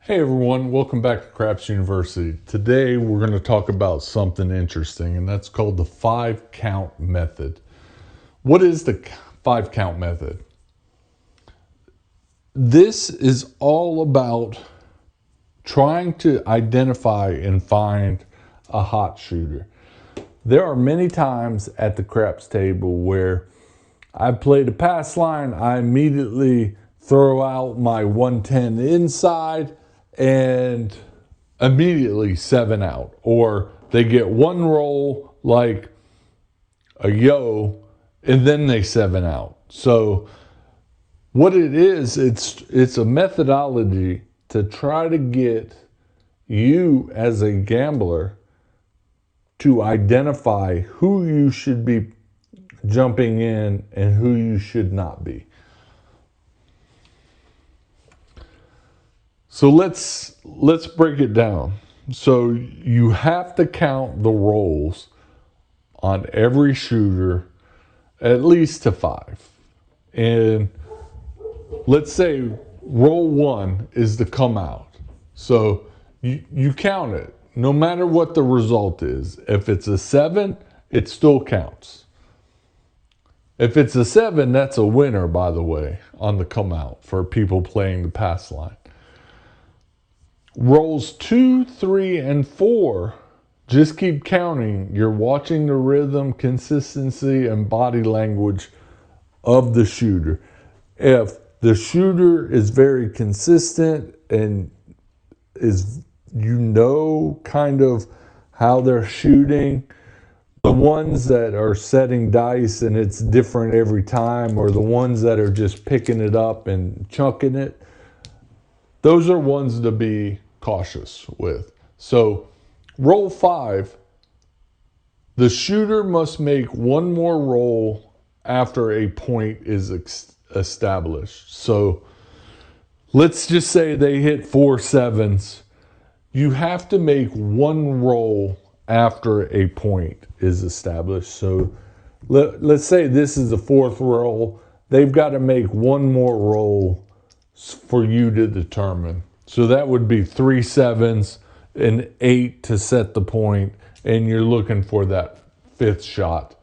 Hey everyone, welcome back to Craps University. Today we're going to talk about something interesting, and that's called the 5-count method. What is the 5-count method? This is all about trying to identify and find a hot shooter. There are many times at the craps table where I played a pass line, I immediately throw out my 110 inside and immediately 7 out. Or they get one roll like a yo and then they 7 out. So what it is, it's a methodology to try to get you as a gambler to identify who you should be jumping in and who you should not be. So let's break it down. So you have to count the rolls on every shooter at least to 5. And let's say roll 1 is the come out. So you count it no matter what the result is. If it's a 7, it still counts. If it's a 7, that's a winner, by the way, on the come out for people playing the pass line. Rolls 2, 3, and 4, just keep counting. You're watching the rhythm, consistency, and body language of the shooter. If the shooter is very consistent and is, kind of how they're shooting, the ones that are setting dice and it's different every time, or the ones that are just picking it up and chunking it, those are ones to be cautious with. So roll 5, the shooter must make one more roll after a point is established. So let's just say they hit 4 7s. You have to make one roll after a point is established. So let's say this is the 4th roll. They've got to make one more roll for you to determine. So that would be 3 7s and 8 to set the point, and you're looking for that 5th shot.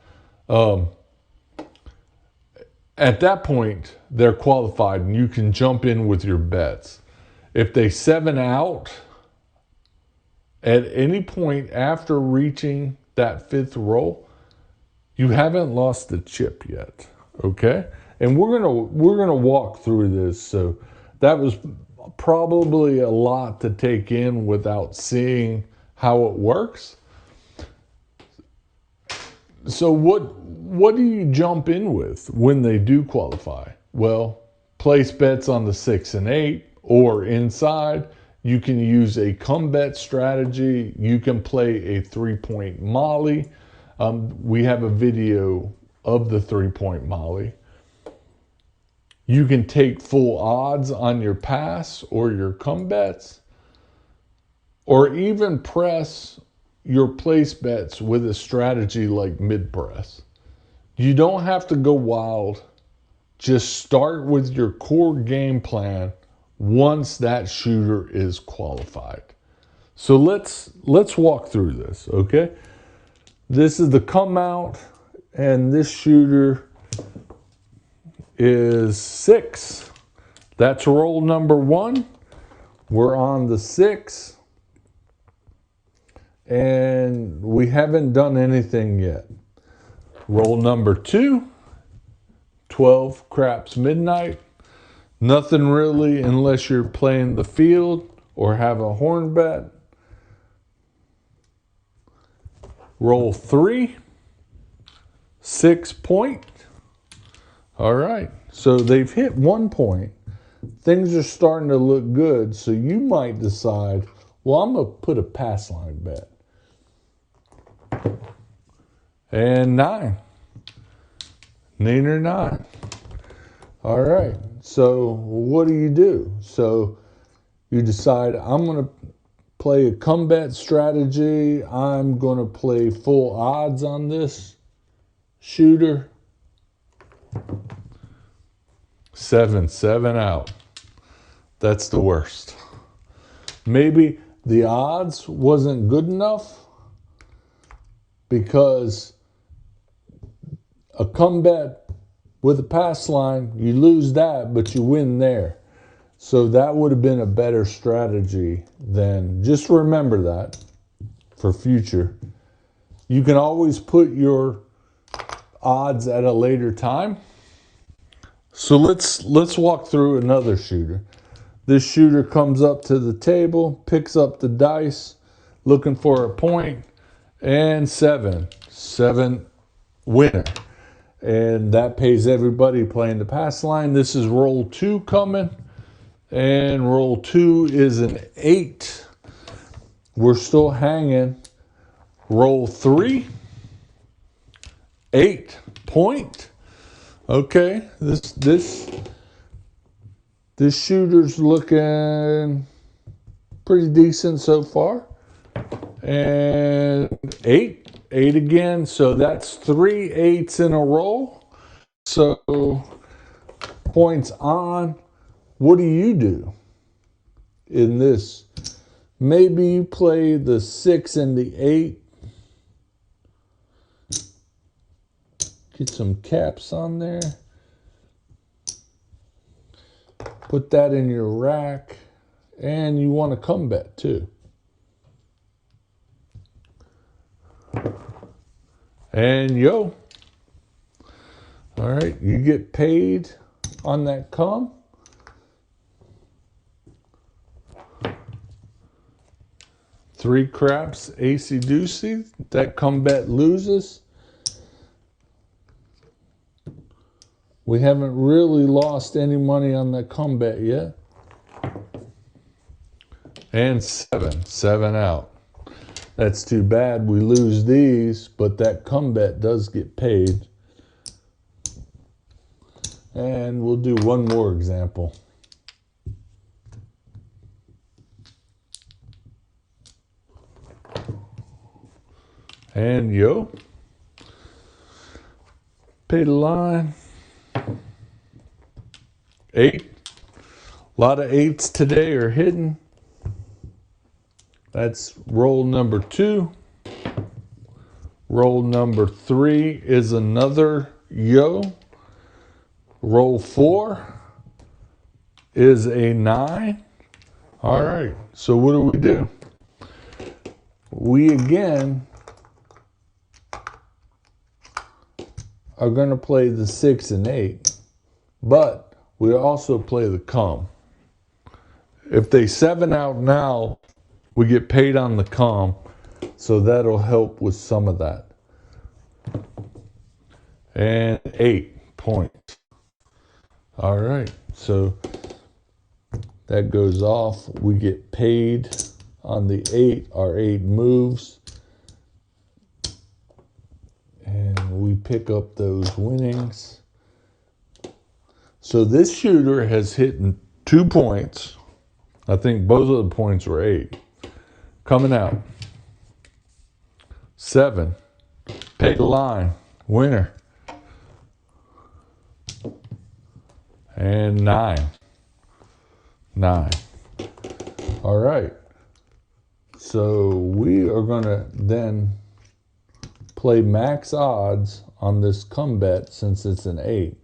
At that point, they're qualified, and you can jump in with your bets. If they 7 out at any point after reaching that 5th roll, you haven't lost the chip yet. Okay, and we're gonna walk through this. So that was probably a lot to take in without seeing how it works. So what do you jump in with when they do qualify? Well, place bets on the 6 and 8 or inside. You can use a come bet strategy. You can play a 3-point molly. We have a video of the 3-point molly. You can take full odds on your pass or your come bets, or even press your place bets with a strategy like mid press. You don't have to go wild. Just start with your core game plan once that shooter is qualified. So let's walk through this, okay? This is the come out, and this shooter is 6. That's roll number 1. We're on the 6, and we haven't done anything yet. Roll number 2, 12 craps midnight. Nothing really unless you're playing the field or have a horn bet. Roll 3, 6 point. All right, so they've hit 1 point. Things are starting to look good, so you might decide, well, I'm going to put a pass line bet. And 9. Neener 9. All right, so what do? So you decide, I'm going to play a come bet strategy. I'm going to play full odds on this shooter. 7 out. That's the worst. Maybe the odds wasn't good enough because a come bet with a pass line, you lose that, but you win there. So that would have been a better strategy than, just remember that for future. You can always put your odds at a later time. So let's walk through another shooter. This shooter comes up to the table, picks up the dice, looking for a point, and 7 winner. And that pays everybody playing the pass line. This is roll 2 coming, and roll 2 is an 8. We're still hanging. Roll 3, 8 point. Okay, this shooter's looking pretty decent so far. And 8 again. So that's 3 8s in a row. So points on. What do you do in this? Maybe you play the 6 and the 8. Get some caps on there. Put that in your rack. And you want a come bet too. And yo. All right, you get paid on that come. Three craps, acey deucey. That come bet loses. We haven't really lost any money on that come bet yet. And 7 out. That's too bad. We lose these, but that come bet does get paid. And we'll do one more example. And yo, pay the line. 8. A lot of 8s today are hidden. That's roll number 2. Roll number 3 is another yo. Roll 4 is a 9. All right, so what do? We again are going to play the 6 and 8, but we also play the come. If they 7 out now, we get paid on the come, so that'll help with some of that. And 8 points. All right, so that goes off. We get paid on the 8. Our 8 moves. And we pick up those winnings. So this shooter has hit 2 points. I think both of the points were 8. Coming out. 7. Pay the line. Winner. And 9. All right. So we are going to then play max odds on this come bet since it's an 8.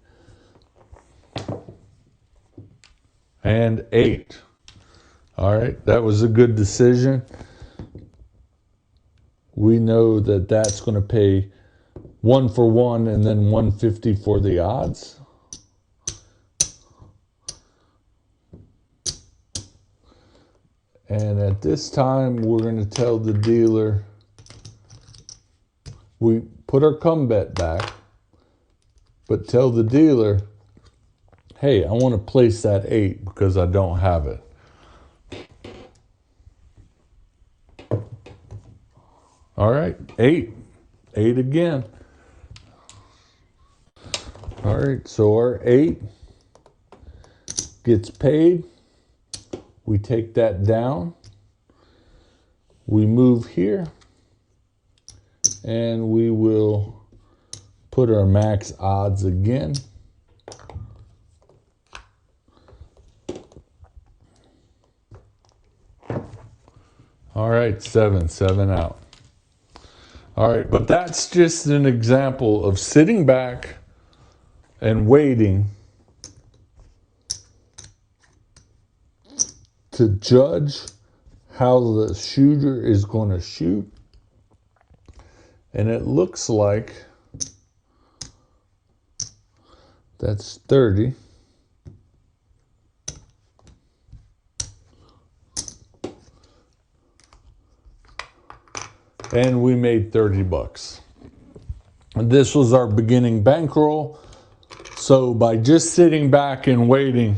And 8. All right. That was a good decision. We know that that's going to pay 1 for 1 and then 150 for the odds. And at this time, we're going to tell the dealer, we put our come bet back, but tell the dealer, hey, I want to place that 8 because I don't have it. All right, 8 again. All right, so our 8 gets paid. We take that down. We move here. And we will put our max odds again. All right, 7, 7 out. All right, but that's just an example of sitting back and waiting to judge how the shooter is going to shoot. And it looks like that's 30. And we made 30 bucks. And this was our beginning bankroll. So by just sitting back and waiting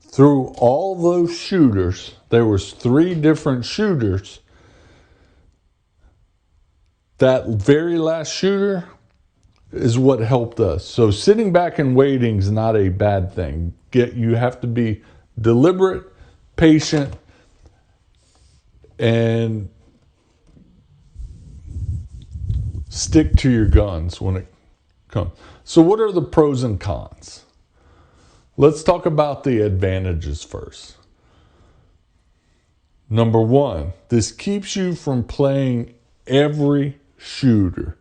through all those shooters, there was 3 different shooters. That very last shooter is what helped us. So sitting back and waiting is not a bad thing. You have to be deliberate, patient, and stick to your guns when it comes. So what are the pros and cons? Let's talk about the advantages first. Number 1, this keeps you from playing every shooter.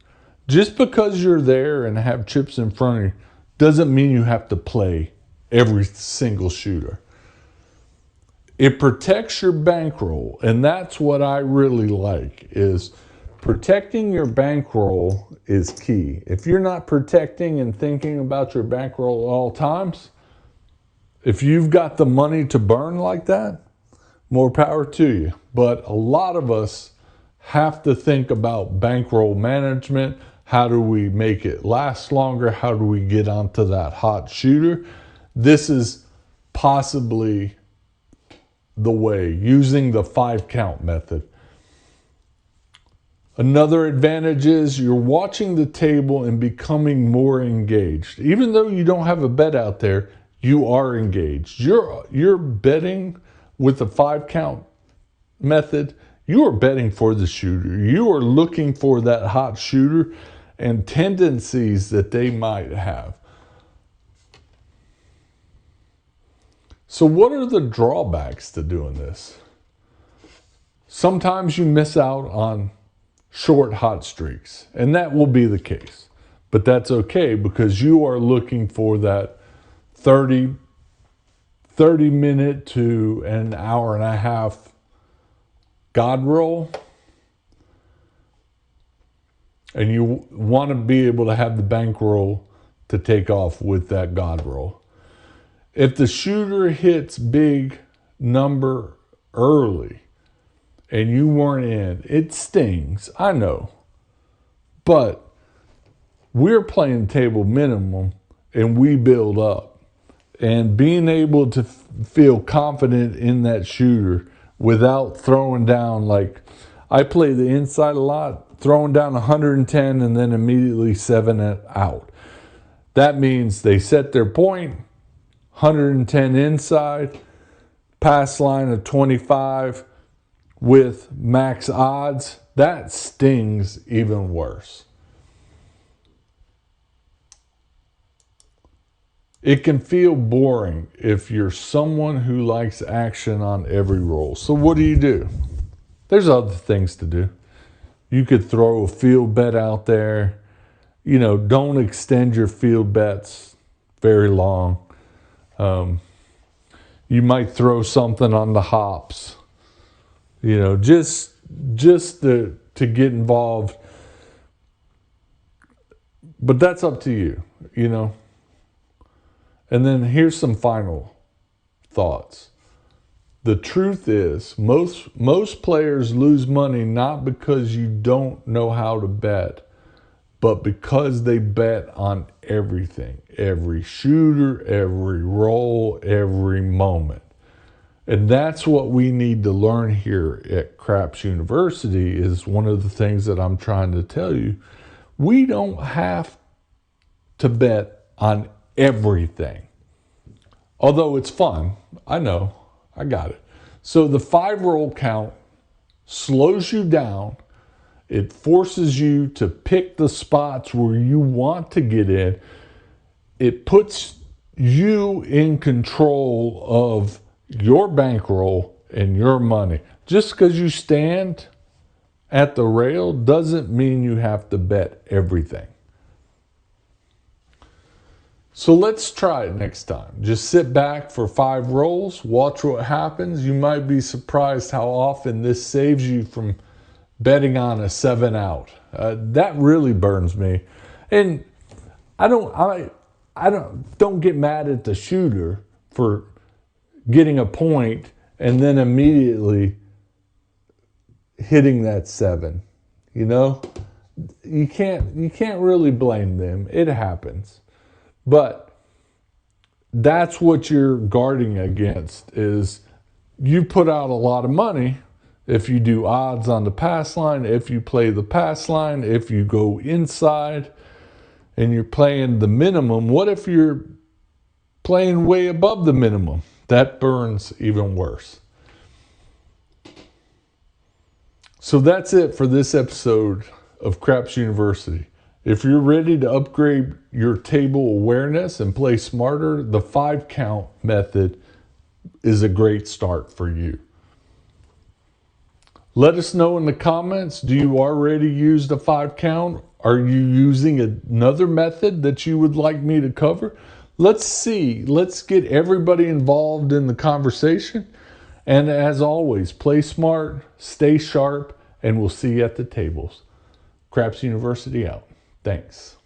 Just because you're there and have chips in front of you doesn't mean you have to play every single shooter. It protects your bankroll, and that's what I really like, is protecting your bankroll is key. If you're not protecting and thinking about your bankroll at all times, if you've got the money to burn like that, more power to you. But a lot of us have to think about bankroll management. How do we make it last longer? How do we get onto that hot shooter? This is possibly the way, using the 5 count method. Another advantage is you're watching the table and becoming more engaged. Even though you don't have a bet out there, you are engaged. You're betting with the 5 count method. You are betting for the shooter. You are looking for that hot shooter and tendencies that they might have. So what are the drawbacks to doing this? Sometimes you miss out on short hot streaks, and that will be the case. But that's okay, because you are looking for that 30 minute to an hour and a half God roll. And you want to be able to have the bankroll to take off with that God roll. If the shooter hits big number early and you weren't in, it stings, I know. But we're playing table minimum and we build up. And being able to feel confident in that shooter without throwing down, like I play the inside a lot, throwing down 110 and then immediately 7 out. That means they set their point, 110 inside, pass line of 25 with max odds. That stings even worse. It can feel boring if you're someone who likes action on every roll. So what do? There's other things to do. You could throw a field bet out there. You know, don't extend your field bets very long. You might throw something on the hops. You know, just to get involved. But that's up to you, you know. And then here's some final thoughts. The truth is, most players lose money not because you don't know how to bet, but because they bet on everything. Every shooter, every roll, every moment. And that's what we need to learn here at Craps University, is one of the things that I'm trying to tell you. We don't have to bet on everything. Although it's fun. I know. I got it. So the 5 roll count slows you down. It forces you to pick the spots where you want to get in. It puts you in control of your bankroll and your money. Just because you stand at the rail doesn't mean you have to bet everything. So let's try it next time. Just sit back for 5 rolls, watch what happens. You might be surprised how often this saves you from betting on a 7 out. That really burns me. And I don't get mad at the shooter for getting a point and then immediately hitting that 7. You know, you can't really blame them. It happens. But that's what you're guarding against, is you put out a lot of money if you do odds on the pass line, if you play the pass line, if you go inside and you're playing the minimum. What if you're playing way above the minimum? That burns even worse. So that's it for this episode of Craps University. If you're ready to upgrade your table awareness and play smarter, the 5 count method is a great start for you. Let us know in the comments, do you already use the 5 count? Are you using another method that you would like me to cover? Let's see. Let's get everybody involved in the conversation. And as always, play smart, stay sharp, and we'll see you at the tables. Craps University out. Thanks.